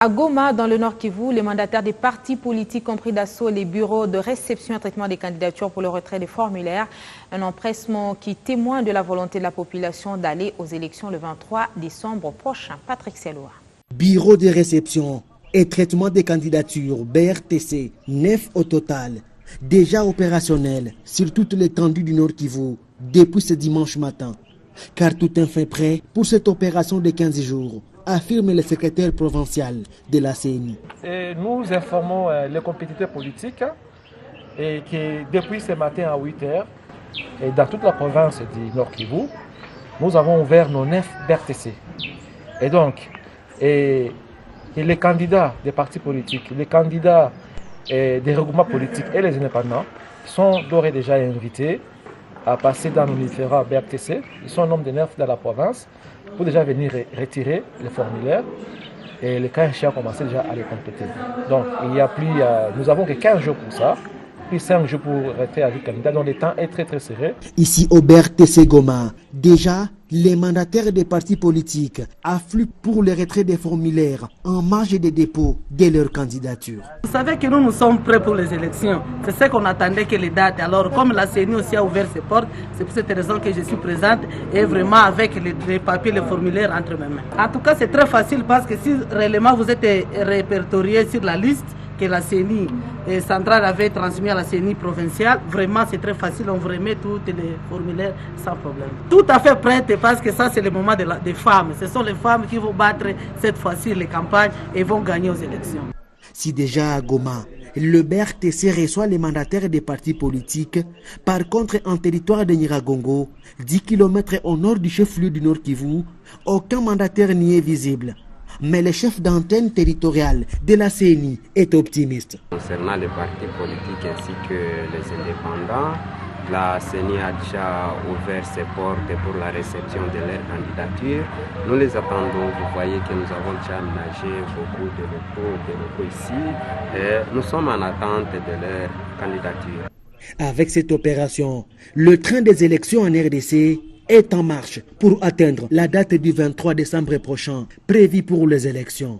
À Goma, dans le Nord Kivu, les mandataires des partis politiques ont pris d'assaut les bureaux de réception et traitement des candidatures pour le retrait des formulaires. Un empressement qui témoigne de la volonté de la population d'aller aux élections le 23 décembre prochain. Patrick Seloua. Bureau de réception et traitement des candidatures, BRTC, 9 au total, déjà opérationnels sur toute l'étendue du Nord Kivu depuis ce dimanche matin. Car tout est fait prêt pour cette opération de 15 jours, affirme le secrétaire provincial de la CENI. Nous informons les compétiteurs politiques et que depuis ce matin à 8h, et dans toute la province du Nord Kivu, nous avons ouvert nos 9 BRTC. Et donc, et les candidats des partis politiques, les candidats des regroupements politiques et les indépendants sont d'ores et déjà invités à passer dans nos différents BRTC. Ils sont au nombre de 9 dans la province pour déjà venir retirer les formulaires et les cas échéants commencer déjà à les compléter. Donc il y a plus, nous avons que 15 jours pour ça, puis 5 jours pour retirer à 8 candidats, donc le temps est très serré. Ici au BRTC Goma, déjà les mandataires des partis politiques affluent pour le retrait des formulaires en marge des dépôts de leur candidature. Vous savez que nous sommes prêts pour les élections. C'est ce qu'on attendait que les dates. Alors comme la CENI aussi a ouvert ses portes, c'est pour cette raison que je suis présente et vraiment avec les papiers, les formulaires entre mes mains. En tout cas, c'est très facile parce que si réellement vous êtes répertorié sur la liste que la CENI centrale avait transmis à la CENI provinciale, vraiment c'est très facile, on vous remet tous les formulaires sans problème. Tout à fait prête parce que ça c'est le moment des femmes. Ce sont les femmes qui vont battre cette fois-ci les campagnes et vont gagner aux élections. Si déjà à Goma, le BRTC reçoit les mandataires des partis politiques, par contre en territoire de Nyiragongo, 10 km au nord du chef-lieu du Nord Kivu, aucun mandataire n'y est visible. Mais le chef d'antenne territoriale de la CENI est optimiste. Concernant les partis politiques ainsi que les indépendants, la CENI a déjà ouvert ses portes pour la réception de leurs candidatures. Nous les attendons. Vous voyez que nous avons déjà aménagé beaucoup de locaux ici. Et nous sommes en attente de leur candidature. Avec cette opération, le train des élections en RDC est en marche pour atteindre la date du 23 décembre prochain, prévue pour les élections.